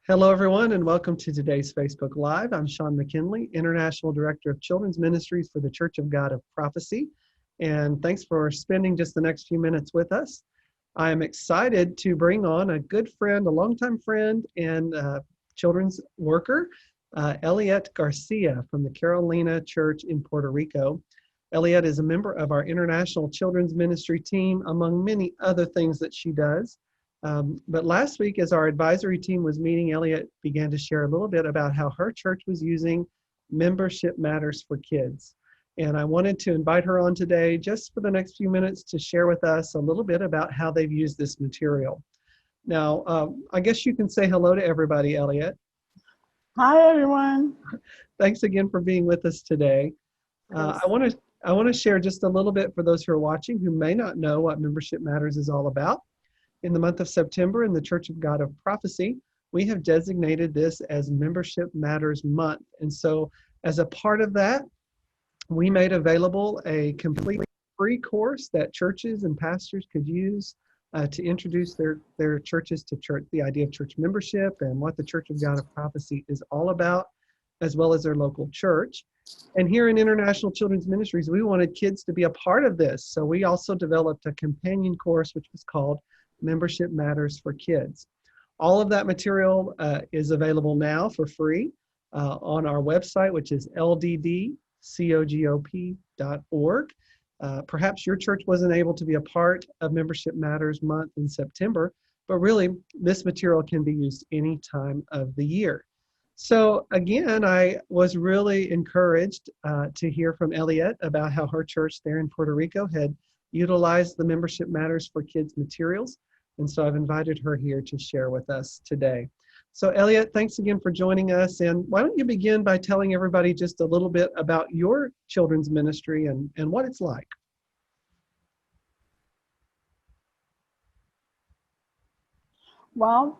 Hello, everyone, and welcome to today's Facebook Live. I'm Sean McKinley, International Director of Children's Ministries for the Church of God of Prophecy. And thanks for spending just the next few minutes with us. I am excited to bring on a good friend, a longtime friend, and children's worker, Eliette Garcia from the Carolina Church in Puerto Rico. Eliette is a member of our International Children's Ministry team, among many other things that she does. But last week, as our advisory team was meeting, Eliette began to share a little bit about how her church was using Membership Matters for Kids. And I wanted to invite her on today just for the next few minutes to share with us a little bit about how they've used this material. Now, I guess you can say hello to everybody, Eliette. Hi, everyone. Thanks again for being with us today. I want to share just a little bit for those who are watching who may not know what Membership Matters is all about. In the month of September, in the Church of God of Prophecy, we have designated this as Membership Matters Month. And so as a part of that, we made available a completely free course that churches and pastors could use to introduce their churches to church, the idea of church membership and what the Church of God of Prophecy is all about, as well as their local church. And here in International Children's Ministries, we wanted kids to be a part of this. So we also developed a companion course, which was called Membership Matters for Kids. All of that material is available now for free on our website, which is lddcogop.org. Perhaps your church wasn't able to be a part of Membership Matters Month in September, but really this material can be used any time of the year. So again, I was really encouraged to hear from Eliette about how her church there in Puerto Rico had utilized the Membership Matters for Kids materials. And so I've invited her here to share with us today. So Eliette, thanks again for joining us. And why don't you begin by telling everybody just a little bit about your children's ministry and what it's like? Well,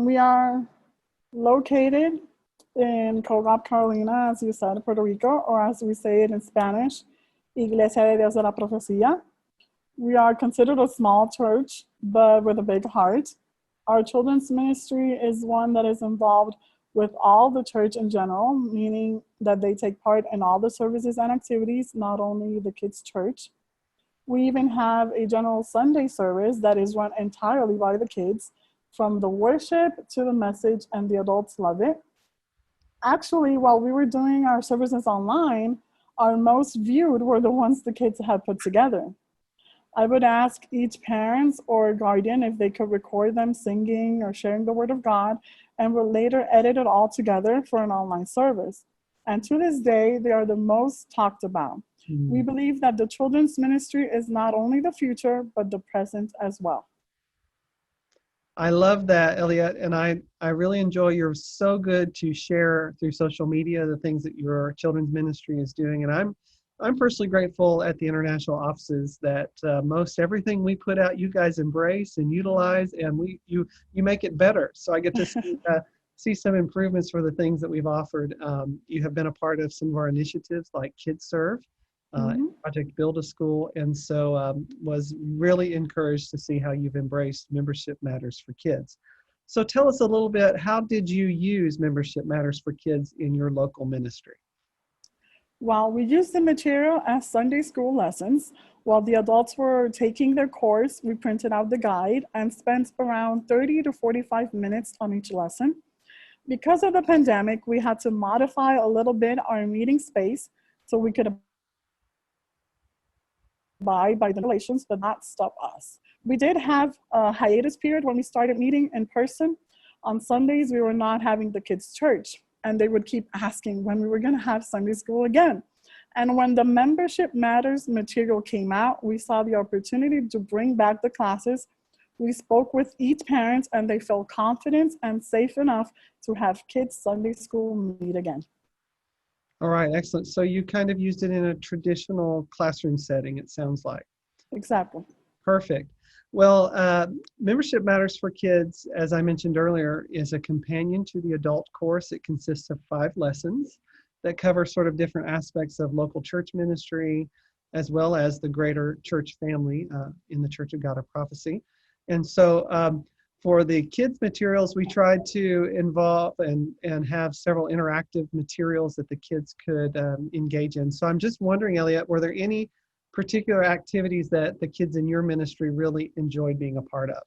we are located in Cogop, Carolina, as you said, Puerto Rico, or as we say it in Spanish, Iglesia de Dios de la Profecía. We are considered a small church, but with a big heart. Our children's ministry is one that is involved with all the church in general, meaning that they take part in all the services and activities, not only the kids' church. We even have a general Sunday service that is run entirely by the kids, from the worship to the message, and the adults love it. Actually, while we were doing our services online, our most viewed were the ones the kids had put together. I would ask each parent or guardian if they could record them singing or sharing the word of God, and would later edit it all together for an online service. And to this day, they are the most talked about. We believe that the children's ministry is not only the future, but the present as well. I love that, Eliette, and I really enjoy, you're so good to share through social media the things that your children's ministry is doing. And I'm personally grateful at the international offices that most everything we put out, you guys embrace and utilize, and you make it better. So I get to see some improvements for the things that we've offered. You have been a part of some of our initiatives like Kids Serve, Project Build a School, and so was really encouraged to see how you've embraced Membership Matters for Kids. So tell us a little bit, how did you use Membership Matters for Kids in your local ministry? While we used the material as Sunday school lessons, while the adults were taking their course, we printed out the guide and spent around 30 to 45 minutes on each lesson. Because of the pandemic, we had to modify a little bit our meeting space so we could abide by the regulations, but not stop us. We did have a hiatus period when we started meeting in person. On Sundays, we were not having the kids' church, and they would keep asking when we were going to have Sunday school again. And when the Membership Matters material came out, we saw the opportunity to bring back the classes. We spoke with each parent, and they felt confident and safe enough to have kids' Sunday school meet again. All right, excellent. So you kind of used it in a traditional classroom setting, it sounds like. Exactly. Perfect. Well, Membership Matters for Kids, as I mentioned earlier, is a companion to the adult course. It consists of 5 lessons that cover sort of different aspects of local church ministry, as well as the greater church family in the Church of God of Prophecy. And so for the kids materials, we tried to involve and have several interactive materials that the kids could engage in. So I'm just wondering, Elliot, were there any particular activities that the kids in your ministry really enjoyed being a part of?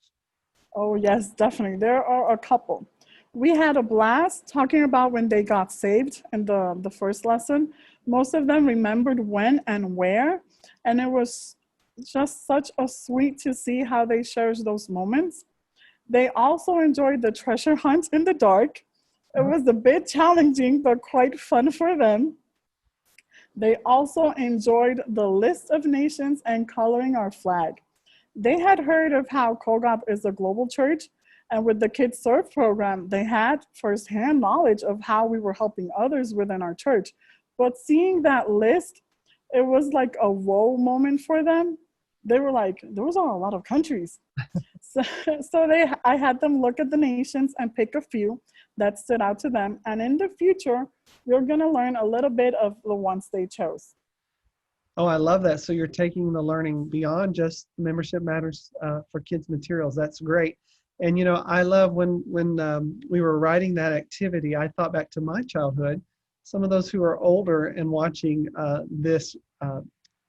Oh, yes, definitely. There are a couple. We had a blast talking about when they got saved in the first lesson. Most of them remembered when and where, and it was just such a sweet to see how they cherished those moments. They also enjoyed the treasure hunt in the dark. It was a bit challenging, but quite fun for them. They also enjoyed the list of nations and coloring our flag. They had heard of how Kogab is a global church, and with the Kids Serve program, they had firsthand knowledge of how we were helping others within our church. But seeing that list, it was like a whoa moment for them. They were like, those are a lot of countries. So, I had them look at the nations and pick a few that stood out to them. And in the future, we're going to learn a little bit of the ones they chose. Oh, I love that. So you're taking the learning beyond just Membership Matters for Kids materials. That's great. And, you know, I love when we were writing that activity, I thought back to my childhood. Some of those who are older and watching this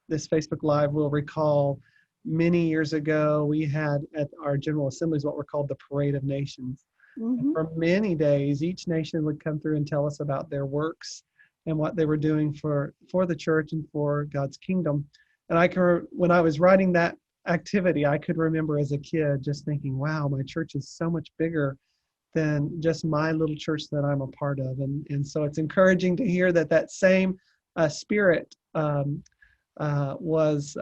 Facebook Live will recall many years ago, we had at our General Assemblies what were called the Parade of Nations. Mm-hmm. For many days, each nation would come through and tell us about their works and what they were doing for the church and for God's kingdom. And when I was writing that activity, I could remember as a kid just thinking, wow, my church is so much bigger than just my little church that I'm a part of. And so it's encouraging to hear that same spirit was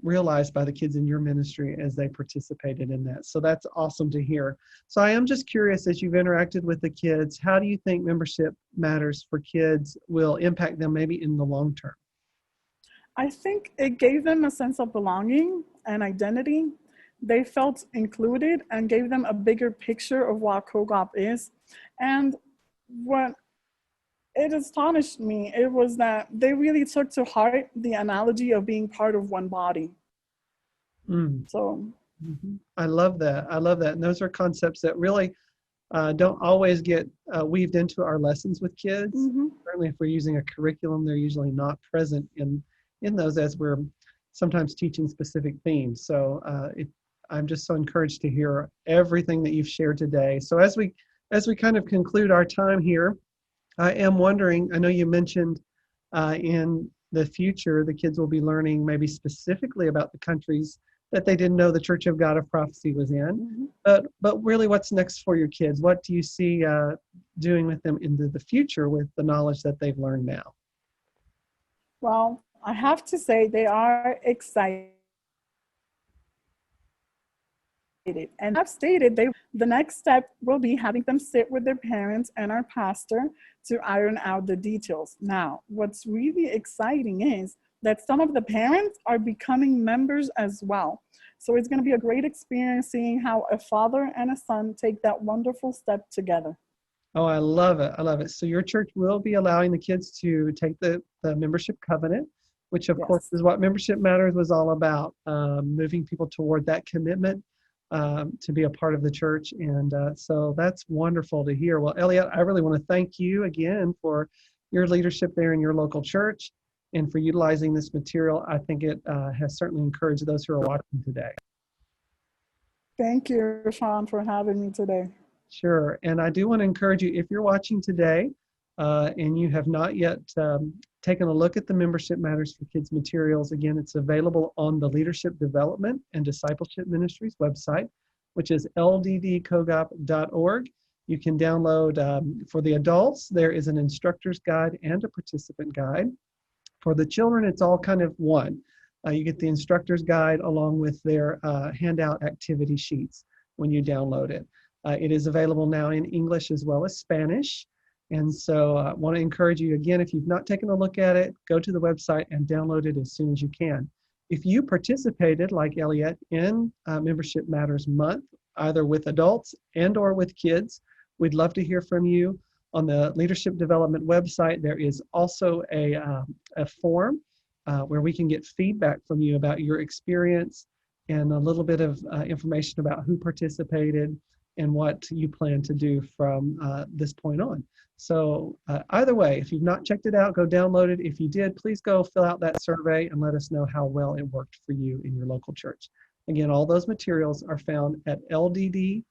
realized by the kids in your ministry as they participated in that. So that's awesome to hear. So I am just curious, as you've interacted with the kids, how do you think Membership Matters for Kids will impact them maybe in the long term? I think it gave them a sense of belonging and identity. They felt included and gave them a bigger picture of what COGOP is. And what it astonished me, it was that they really took to heart the analogy of being part of one body. So I love that. I love that. And those are concepts that really don't always get weaved into our lessons with kids. Certainly if we're using a curriculum, they're usually not present in those as we're sometimes teaching specific themes. So I'm just so encouraged to hear everything that you've shared today. So as we kind of conclude our time here, I am wondering, I know you mentioned in the future, the kids will be learning maybe specifically about the countries that they didn't know the Church of God of Prophecy was in. But really, what's next for your kids? What do you see doing with them into the future with the knowledge that they've learned now? Well, I have to say they are excited. And I've stated the next step will be having them sit with their parents and our pastor to iron out the details. Now, what's really exciting is that some of the parents are becoming members as well. So it's going to be a great experience seeing how a father and a son take that wonderful step together. Oh, I love it. I love it. So your church will be allowing the kids to take the membership covenant, which of course is what Membership Matters was all about, moving people toward that commitment to be a part of the church. And so that's wonderful to hear. Well, Elliot, I really want to thank you again for your leadership there in your local church and for utilizing this material. I think it has certainly encouraged those who are watching today. Thank you, Sean, for having me today. Sure. And I do want to encourage you, if you're watching today and you have not yet taken a look at the Membership Matters for Kids materials, again, it's available on the Leadership Development and Discipleship Ministries website, which is lddcogop.org. You can download, for the adults, there is an instructor's guide and a participant guide. For the children, it's all kind of one. You get the instructor's guide along with their handout activity sheets when you download it. It is available now in English as well as Spanish. And so I want to encourage you again, if you've not taken a look at it, go to the website and download it as soon as you can. If you participated, like Elliot, in Membership Matters Month, either with adults and or with kids, we'd love to hear from you. On the Leadership Development website, there is also a form where we can get feedback from you about your experience and a little bit of information about who participated. and what you plan to do from this point on. So either way, if you've not checked it out, go download it. If you did, please go fill out that survey and let us know how well it worked for you in your local church. Again, all those materials are found at lddcogop.org.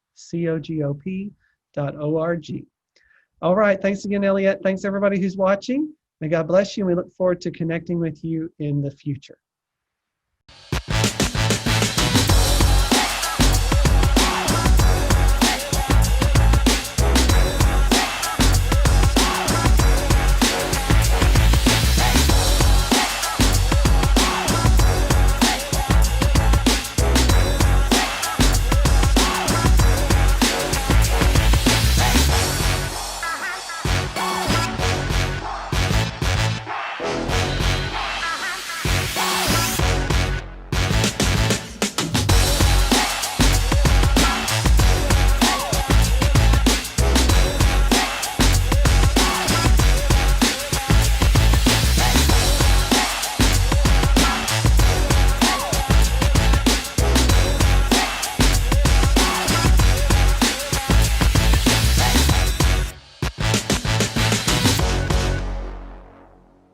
All right, thanks again, Elliot. Thanks everybody who's watching. May God bless you, and we look forward to connecting with you in the future.